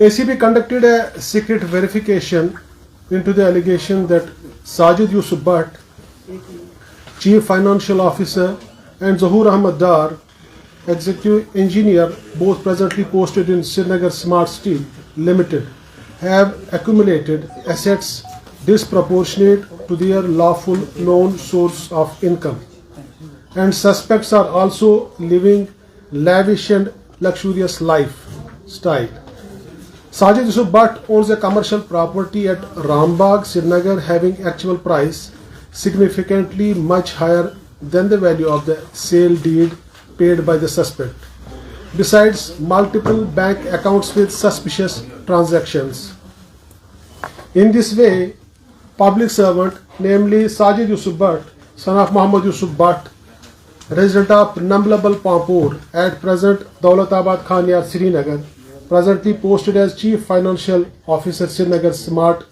ACB conducted a secret verification into the allegation that Sajid Yusuf Bhatt, Chief Financial Officer, and Zahoor Ahmad Dar, Executive Engineer, both presently posted in Srinagar Smart Steel Limited, have accumulated assets disproportionate to their lawful known source of income. And suspects are also living lavish and luxurious lifestyle. Sajid Yusuf Bhatt owns a commercial property at Rambagh, Srinagar, having actual price significantly much higher than the value of the sale deed paid by the suspect. Besides, multiple bank accounts with suspicious transactions. In this way, public servant, namely Sajid Yusuf Bhatt, son of Muhammad Yusuf Bhatt, resident of Namblabal Pampur, at present Daulatabad Khan Yard, Srinagar, presently posted as Chief Financial Officer, Srinagar Smart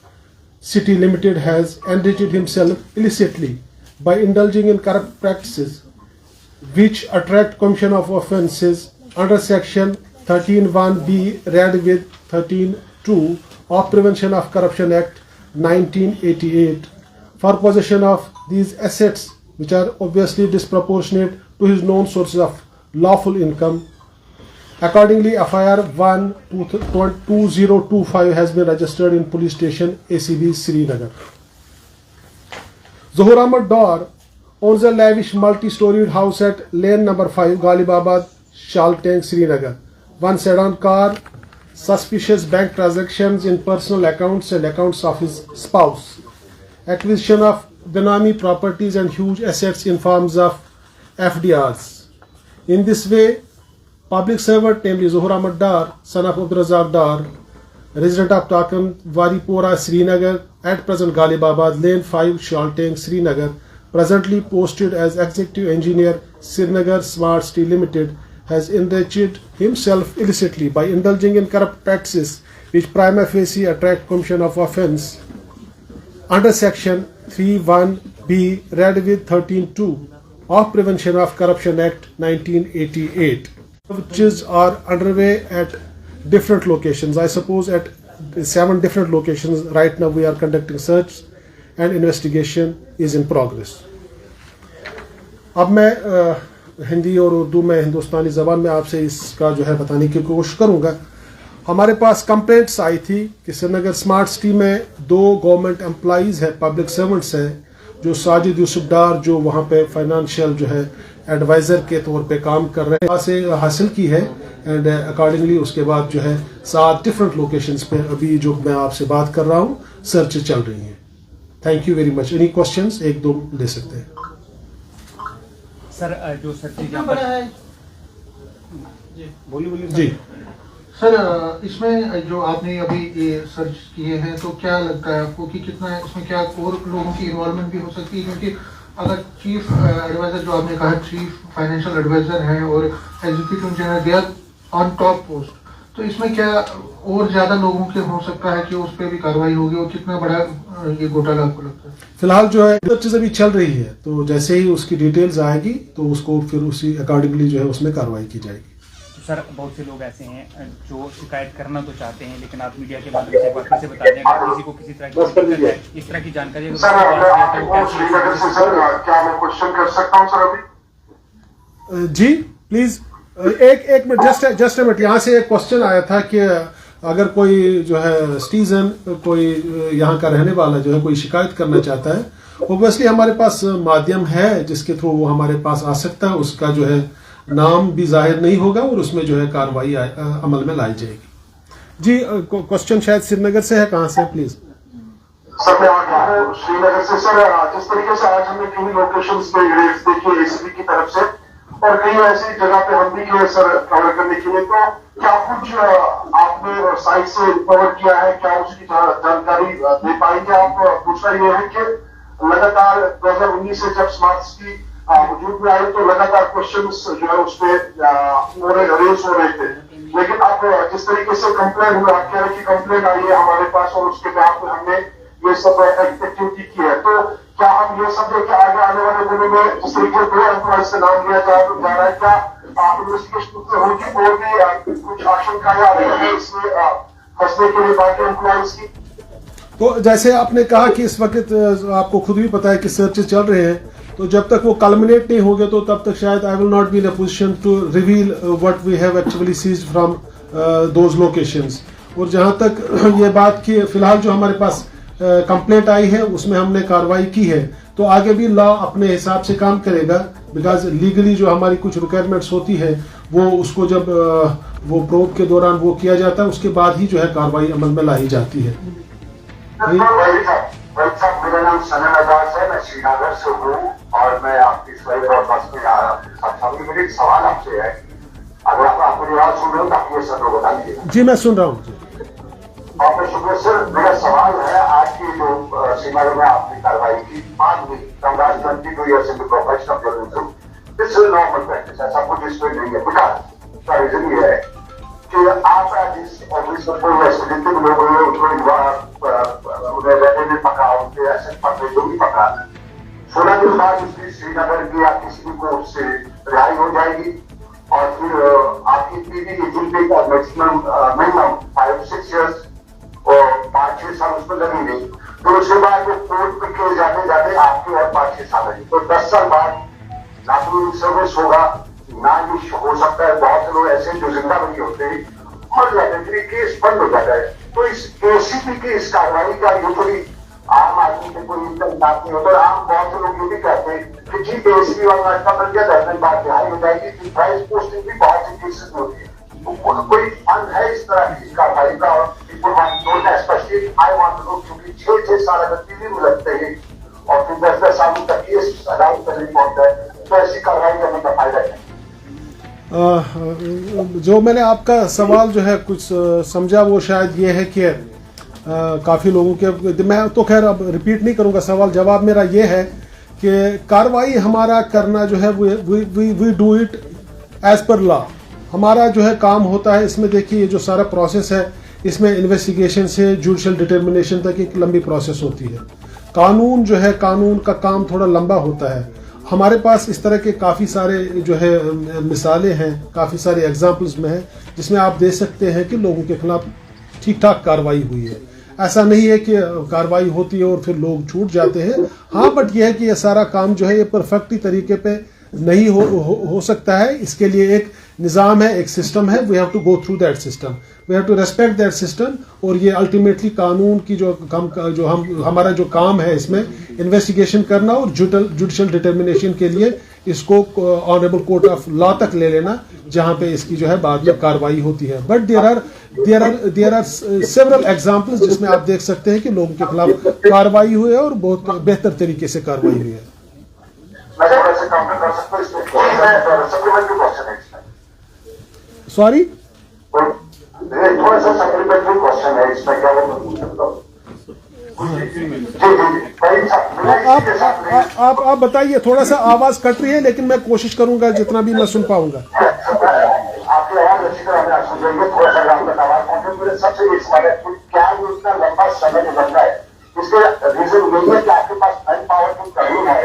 City Limited, has enriched himself illicitly by indulging in corrupt practices which attract commission of offences under Section 13(1)(b) read with 13(2) of Prevention of Corruption Act 1988 for possession of these assets, which are obviously disproportionate to his known sources of lawful income. Accordingly, FIR 1-2025 has been registered in Police Station ACB Srinagar. Zahoor Ahmad Dar owns a lavish multi-storied house at lane number 5, Ghalibabad, Shaltang, Srinagar. One sedan car, suspicious bank transactions in personal accounts and accounts of his spouse, acquisition of Benami properties and huge assets in forms of FDRs. In this way, public servant, namely Zahoor Ahmad Dar, son of Abdul Razak Dar, resident of Takan Waripora, Srinagar, at present Ghalibabad, lane 5, Shaltang, Srinagar, presently posted as Executive Engineer, Srinagar Smart Steel Limited, has enriched himself illicitly by indulging in corrupt practices which prima facie attract commission of offence under Section 3(1)(b) read with 13(2) of Prevention of Corruption Act 1988. Searches are underway at different locations. I suppose at 7 different locations. Right now we are conducting search and investigation is in progress. अब मैं हिंदी और उर्दू में हिंदुस्तानी ज़बान में आपसे इसका जो है बताने की कोशिश करूँगा। हमारे पास कंप्लेंट्स आई थी कि श्रीनगर स्मार्ट सिटी में 2 गवर्नमेंट एम्प्लॉइज़ है, पब्लिक सर्वेंट्स हैं, जो साजिद यूसुफ डार जो वहाँ पे फाइनेंशियल जो है एडवाइज़र के तौर पे काम कर रहे हैं, वहाँ से हासिल की है। एंड अकॉर्डिंगली उसके बाद जो है 7 डिफरेंट लोकेशंस पे अभी जो मैं आपसे बात कर रहा हूँ सर्च चल रही है। Thank you very much. Any questions 1-2 ले सकते हैं सर। जो सर बोलिए जी सर, इसमें जो आपने अभी ये सर्च किए हैं तो क्या लगता है आपको कि कितना इसमें क्या और लोगों की इन्वॉल्वमेंट भी हो सकती है? क्योंकि अगर चीफ एडवाइजर जो आपने कहा चीफ फाइनेंशियल एडवाइजर हैं और executive engineer they are on top post, तो इसमें क्या और ज्यादा लोगों के हो सकता है कि उस पर भी कार्रवाई होगी और कितना बड़ा ये घोटाला आपको लगता है? फिलहाल जो है चीज अभी चल रही है, तो जैसे ही उसकी डिटेल्स आएगी तो उसको फिर उसी अकॉर्डिंगली जो है उसमें कार्रवाई की जाएगी। सर, बहुत से लोग ऐसे हैं जो शिकायत करना तो चाहते हैं, लेकिन आप मीडिया के माध्यम से बाकी से बता दें अगर किसी को किसी तरह की दिक्कत है, इस तरह की जानकारी अगर क्या मैं क्वेश्चन कर सकता हूं सर अभी? जी प्लीज एक मिनट, जस्ट अ मिनट। यहाँ से एक क्वेश्चन आया था कि अगर कोई जो है सिटीजन, कोई यहाँ का रहने वाला जो है कोई शिकायत करना चाहता है, ऑब्वियसली हमारे पास माध्यम है जिसके थ्रू वो हमारे पास आ सकता है। उसका जो है नाम भी जाहिर नहीं होगा और उसमें जो है कार्रवाई अमल में लाई जाएगी। जी क्वेश्चन शायद श्रीनगर से है, कहाँ से प्लीज? सर मैं श्रीनगर से। सर, जिस तरीके से आज हमने कई लोकेशंस पे रेड्स देखी एसीबी की तरफ से और कई ऐसी जगह पे हम भी गए सर कवर करने के लिए, तो क्या कुछ आपने साइट से रिकवर किया है? क्या उसकी जानकारी दे पाएंगे आप? दूसरा ये है कि लगातार 2019 से जब स्मार्ट सिटी वजूद में आई तो लगातार क्वेश्चंस जो है उस पर रेस हो रहे थे, लेकिन अब जिस तरीके से कंप्लेंट हुआ, आप कह रहे कि कंप्लेंट आई है हमारे पास और उसके बाद हमने ये सब एक्टिविटी की है, तो क्या हम ये सब लेके आगे आने वाले दिनों में जिस तरीके से 2 एम्प्लॉय से नाम लिया जा रहा है, क्या इन्वेस्टिगेशन होगी और भी कुछ आशंका या इसमें फंसने के लिए बाकी एम्प्लॉइज की। तो जैसे आपने कहा कि इस वक्त आपको खुद भी पता है कि सर्चेस चल रहे हैं, तो जब तक वो कल्मिनेट नहीं होंगे तो तब तक शायद I will not be in a position to reveal what we have actually seized from those locations. और जहां तक ये बात की फिलहाल जो हमारे पास कंप्लेंट आई है उसमें हमने कार्रवाई की है, तो आगे भी लॉ अपने हिसाब से काम करेगा, बिकॉज लीगली जो हमारी कुछ रिक्वायरमेंट्स होती है वो उसको जब वो प्रोब के दौरान वो किया जाता है उसके बाद ही जो है कार्रवाई अमल में लाई जाती है। मेरा नाम सनम अजाज है, मैं श्रीनगर से हूँ और मैं आपकी फ्लाइट और बस में आ रहा हूँ। मेरा एक सवाल आपसे है, अगर आप मेरी बात सुन रहे हो तो आप ये सब लोग बता दीजिए। जी मैं सुन रहा हूँ। आपका शुक्र सर। मेरा सवाल है, आज की जो श्रीनगर में आपने कार्रवाई की 5 दिन from last 22 years into professional journalism, this is normal practice, ऐसा कुछ इसमें नहीं है। बिकॉज का रीजन ये है कि आप जिस ऑफिस में कोई ऐसे जितने भी लोग हैं उनको उन्हें रहने में पका, उनके ऐसे पकड़े जो भी पका, 16 दिन बाद उसकी श्रीनगर की या किसी भी कोर्ट से रिहाई हो जाएगी और फिर आपकी पीडी एजेंसी का मैक्सिमम मिनिमम 5-6 years और 5-6 साल उसमें लगेंगे। तो उसके बाद वो कोर्ट पे केस जाते जाते आपके और 5-6 साल लगेंगे, तो 10 साल बाद ना तो सर्विस होगा, ना ये हो सकता है बहुत से लोग ऐसे जो जिंदा नहीं होते मर जाते हैं, फिर केस बंद हो जाता है। तो इस एसीपी की इस कार्रवाई का ये थोड़ी आम आदमी से कोई बात नहीं होता। और आम बहुत से लोग ये भी कहते हैं कि जी एसीपी वाला का बन गया 10 दिन बाद रिहाई हो जाएगी, प्राइस पोस्टिंग भी बहुत सी केसेस में होती है। तो कोई फंड है इस तरह की कार्रवाई का? और आई वांट टू नो, क्योंकि 6-6 साल अगर पीडी में लगते हैं और फिर 10-10 साल तक केस अदालत करने पहुंचता है, तो ऐसी कार्रवाई करने का फायदा है? जो मैंने आपका सवाल जो है कुछ समझा वो शायद ये है कि काफ़ी लोगों के, मैं तो खैर अब रिपीट नहीं करूंगा सवाल, जवाब मेरा ये है कि कार्रवाई हमारा करना जो है we do it as per law. हमारा जो है काम होता है इसमें, देखिए ये जो सारा प्रोसेस है इसमें इन्वेस्टिगेशन से जुडिशल डिटर्मिनेशन तक एक लंबी प्रोसेस होती है। कानून जो है, कानून का काम थोड़ा लंबा होता है। हमारे पास इस तरह के काफ़ी सारे जो है मिसालें हैं, काफ़ी सारे एग्जाम्पल्स में है जिसमें आप देख सकते हैं कि लोगों के खिलाफ ठीक ठाक कार्रवाई हुई है। ऐसा नहीं है कि कार्रवाई होती है और फिर लोग छूट जाते हैं। हाँ, बट यह है कि यह सारा काम जो है ये परफेक्टली तरीके पे नहीं हो सकता है। इसके लिए एक निज़ाम है, एक सिस्टम है। We have to go through that system, we have to respect that system. और ये अल्टीमेटली कानून की जो हमारा जो काम है इसमें इन्वेस्टिगेशन करना और जुडिशल डिटर्मिनेशन के लिए इसको ऑनरेबल कोर्ट ऑफ लॉ तक ले लेना, जहां पे इसकी जो है बाद में कार्रवाई होती है। But there are several examples जिसमें आप देख सकते हैं कि लोगों के खिलाफ कार्रवाई हुई है और बहुत बेहतर तरीके से कार्रवाई हुई है। सॉरी, थोड़ा सा सप्लीमेंट्री क्वेश्चन है इसमें, क्या वो पूछ सकता हूँ? आप बताइए, थोड़ा सा आवाज कट रही है लेकिन मैं कोशिश करूंगा जितना भी मैं सुन पाऊंगा। आपकी आवाज अच्छी तरह मैं सुन रही हूँ, थोड़ा सा आवाज पहुंचे। मेरे सबसे इस बारे में क्या ये इतना लंबा समय लगता है? इसके रीजन यही है कि आपके पास मैन पावर की कमी है,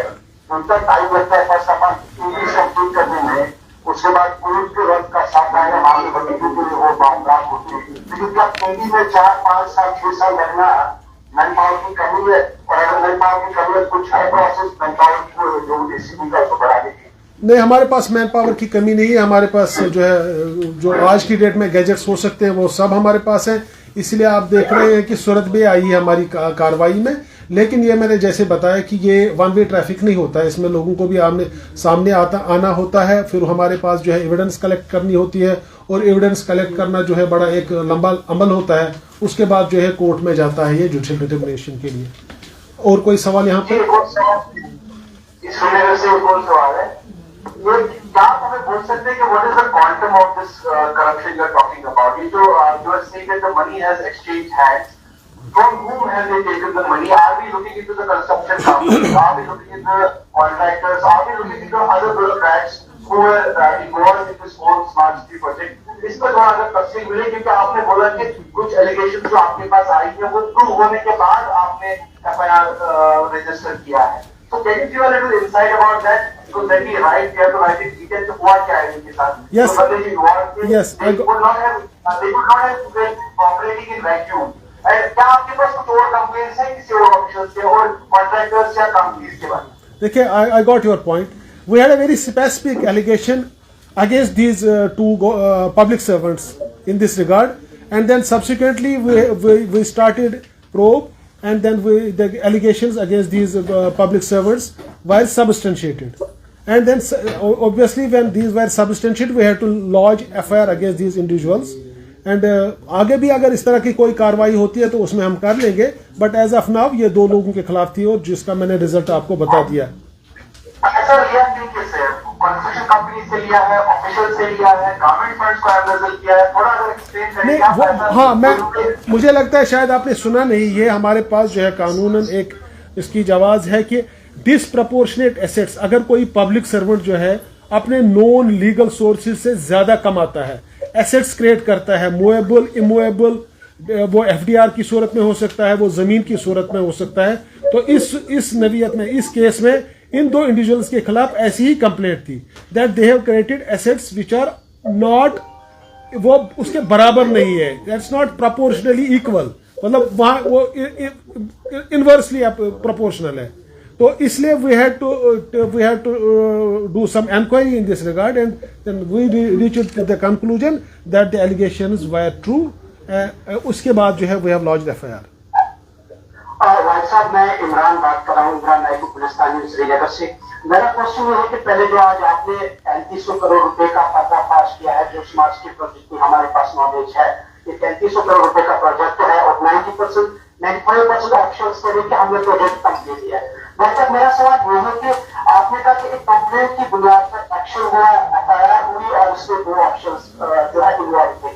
उतना टाइम लगता है first of all TV shooting करने में, उसके बाद कोर्ट के वक्त का सामना मामले बनने के लिए वो मामला होती है। लेकिन क्या टीवी में 4-5 साल 6 साल लगना मैन पावर की कमी है? और अगर मैन पावर की कमी है, कुछ है प्रोसेस मैन पावर को जो एसीबी का उसको बढ़ाने की? नहीं, हमारे पास मैन पावर की कमी नहीं है। हमारे पास जो है, जो आज की डेट में गैजेट्स हो सकते हैं वो सब हमारे पास है। इसलिए आप देख रहे हैं कि सूरत भी आई है हमारी कार्रवाई में। लेकिन ये मैंने जैसे बताया कि ये वन वे ट्रैफिक नहीं होता है, इसमें लोगों को भी सामने आना होता है। फिर हमारे पास जो है एविडेंस कलेक्ट करनी होती है और एविडेंस कलेक्ट करना जो है बड़ा एक लंबा अमल होता है। उसके बाद जो है कोर्ट में जाता है ये जुडिशियल डिटर्मिनेशन के लिए। और कोई सवाल यहाँ पे? क्या आप हमें बोल सकते हैं कि what is the quantum of this corruption you are talking about? ये जो you are saying that the money has exchange hands, from whom have they taken the money? Are we looking into the construction companies? Are we looking into the contractors? Are we looking into other bureaucrats who were involved in this whole smart city project? इस पर थोड़ा अगर तफसील मिले, क्योंकि आपने बोला कि कुछ एलिगेशन जो आपके पास आई है वो प्रूव होने के बाद आपने FIR रजिस्टर किया है। So can you give a little insight about that? तो दैट राइट क्या तो राइट डिटेल तो हुआ क्या है इनके साथ? Yes. तो मतलब involve Yes, I they could not have been operating in vacuum. क्या आपके पास कुछ और कंप्लेंट्स हैं किसी और ऑफिशियल से और कॉन्ट्रैक्टर्स या कंपनीज के बारे में? देखिए, I got your point. We had a very specific allegation against these two public servants in this regard, and then subsequently we started probe, and then the allegations against these public servants were substantiated, and then obviously when these were substantiated, we had to lodge FIR against these individuals. And आगे भी अगर इस तरह की कोई कार्रवाई होती है तो उसमें हम कर लेंगे, बट एज ऑफ नाउ ये 2 लोगों के खिलाफ थी और जिसका मैंने रिजल्ट आपको बता दिया। सर लिया किससे? कंस्ट्रक्शन कंपनी से लिया है, ऑफिशियल से लिया है, गवर्नमेंट फंड्स को एम्बेजल किया है? थोड़ा अगर एक्सप्लेन करें नहीं, क्या? हाँ, मुझे लगता है शायद आपने सुना नहीं, ये हमारे पास जो है कानूनन एक इसकी जवाज है कि डिसप्रपोर्शनेट एसेट्स, अगर कोई पब्लिक सर्वेंट जो है अपने नॉन लीगल सोर्सेज से ज्यादा कमाता है, एसेट्स क्रिएट करता है, मूवेबल इमूवेबल, वो एफडीआर की सूरत में हो सकता है, वो जमीन की सूरत में हो सकता है, तो इस नवीयत में, इस केस में इन 2 इंडिविजुअल्स के खिलाफ ऐसी ही कंप्लेंट थी that they have created assets which are not, वो उसके बराबर नहीं है, दैट्स नॉट प्रोपोर्शनली इक्वल, मतलब वहां वो इनवर्सली प्रोपोर्शनल है। तो इसलिए we had to do some inquiry in this regard, and then we reached to the conclusion that the allegations were true. उसके बाद जो है we have lodged FIR. भाई साहब, मैं इमरान बात कर रहा हूँ, इमरान नायकू पुलिस थाने श्रीनगर से। मेरा क्वेश्चन ये है कि पहले जो आज आपने 3500 करोड़ रुपए का पर्दाफाश किया है, जो स्मार्ट सिटी प्रोजेक्ट की हमारे पास नॉलेज है, ये 3500 करोड़ रुपए का प्रोजेक्ट है और 95% ऑप्शंस को लेकर हमने प्रोजेक्ट कंप्लीट किया है। मतलब मेरा सवाल ये है कि आपने कहा कि एक कंप्लेंट की बुनियाद पर एक्शन हुआ, FIR हुई और उसमें 2 ऑप्शंस जो है इन्वॉल्व थे।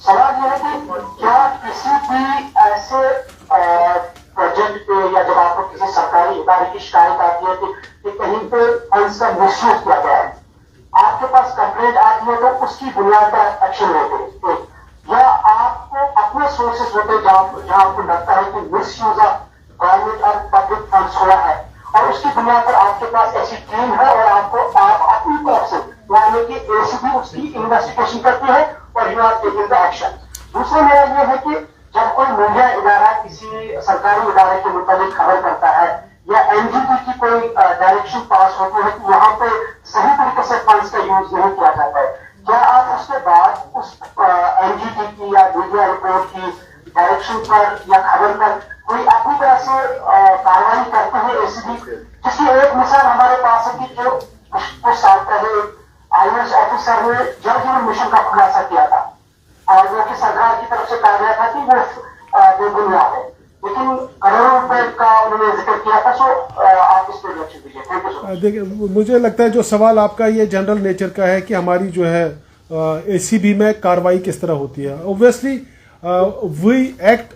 सवाल ये है कि क्या किसी भी ऐसे प्रोजेक्ट पे या जब आपको किसी सरकारी इदारे की शिकायत आती है कि कहीं पे फंड्स का मिसयूज किया गया है, आपके पास कंप्लेंट आती है तो उसकी बुनियाद पर एक्शन लेते हैं, या आपको अपने सोर्सेस होते हैं जहां आपको लगता है कि मिसयूज ऑफ गवर्नमेंट और पब्लिक फंड्स हुआ है और उसकी बुनियाद पर आपके पास ऐसी टीम है और आप अपनी तरफ से यानी कि एसीबी उसकी इन्वेस्टिगेशन करती है और you are taking the action. दूसरा मेरा ये है कि जब कोई मीडिया इदारा किसी सरकारी इदारे के मुताबिक खबर करता है या एनजीटी की कोई डायरेक्शन पास होती है कि यहाँ पे सही तरीके से फंड्स का यूज नहीं किया जाता है, क्या आप उसके बाद उस एनजीटी की या मीडिया रिपोर्ट की डायरेक्शन पर या खबर पर कोई अपनी तरह से कार्रवाई करते हैं एसीबी? जिसकी एक मिसाल हमारे पास है कि जो कुछ साल पहले IAS ऑफिसर ने जल जीवन मिशन का खुलासा किया था और जो कि सरकार की तरफ से कहा गया था कि वो बेबुनियाद है, लेकिन करोड़ों रुपए का उन्होंने जिक्र किया था। सो आप इस पर रिएक्शन दीजिए। Thank you so much. देखिए, मुझे लगता है जो सवाल आपका ये जनरल नेचर का है कि हमारी जो है एसीबी में कार्रवाई किस तरह होती है। ऑब्वियसली वी एक्ट,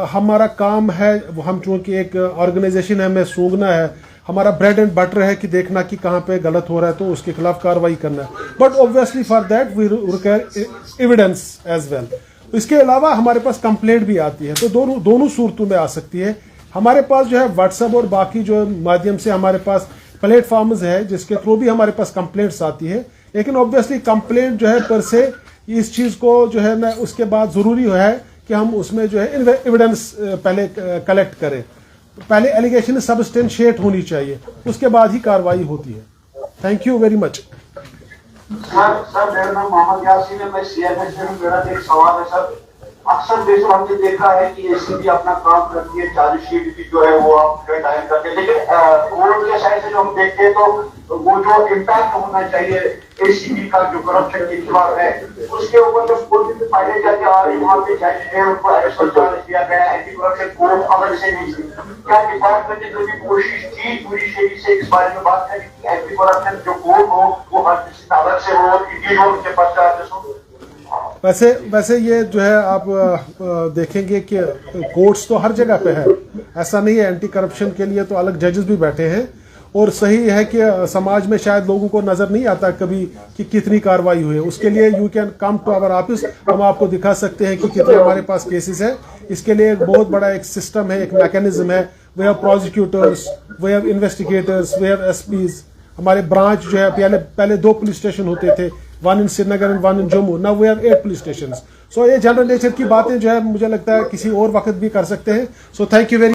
हमारा काम है, हम चूंकि एक ऑर्गेनाइजेशन है, हमें सूंघना है, हमारा ब्रेड एंड बटर है कि देखना कि कहाँ पे गलत हो रहा है तो उसके खिलाफ कार्रवाई करना है, but obviously for that we require evidence as well. इसके अलावा हमारे पास कंप्लेंट भी आती है, तो दोनों सूरतों में आ सकती है। हमारे पास जो है व्हाट्सएप और बाकी जो माध्यम से हमारे पास प्लेटफॉर्म्स है जिसके थ्रू भी हमारे पास कंप्लेंट्स आती है, लेकिन ऑब्वियसली कंप्लेंट जो है पर से इस चीज को जो है ना उसके बाद जरूरी है कि हम उसमें जो है एविडेंस पहले कलेक्ट करें, पहले एलिगेशन सब्सटेंशिएट होनी चाहिए, उसके बाद ही कार्रवाई होती है। Thank you very much. Sir मेरा नाम मोहम्मद यासीन है, मैं CIF से हूं। मेरा एक सवाल है सर, अक्सर देशों हमने देखा है कि एसीबी अपना काम करती है, चार्जशीट की जो है वो आप दायर करते हैं, लेकिन कोर्ट के साइड से जो हम देखते हैं तो वो जो इम्पैक्ट होना चाहिए एसीबी का जो करप्शन के खिलाफ है उसके ऊपर जो कोर्ट में पाए जाते हैं, वहाँ पे जज है उनको एडिशनल चार्ज दिया गया है, एंटी करप्शन कोर्ट अलग से नहीं थी। क्या डिपार्टमेंट ने जो भी कोशिश की जुडिशरी से इस बारे में बात करी कि एंटी करप्शन जो कोर्ट हो वो हर किसी अलग से हो, इंडिविजुअल के पास चार्जेस हो? वैसे ये जो है आप देखेंगे कि कोर्ट्स तो हर जगह पे है, ऐसा नहीं है, एंटी करप्शन के लिए तो अलग जजेस भी बैठे हैं, और सही है कि समाज में शायद लोगों को नजर नहीं आता कभी कि कितनी कार्रवाई हुई है। उसके लिए you can come to our office, हम आपको दिखा सकते हैं कि कितने हमारे पास केसेस है। इसके लिए एक बहुत बड़ा एक सिस्टम है, एक मैकेनिज्म है। We have prosecutors, we have investigators, we have SPs, हमारे ब्रांच जो है पहले 2 पुलिस स्टेशन होते थे, 1 in Srinagar and 1 in Jammu, now we have 8 police station. So ये जनरल नेचर की बातें जो है मुझे लगता है किसी और वक्त भी कर सकते हैं। So thank you very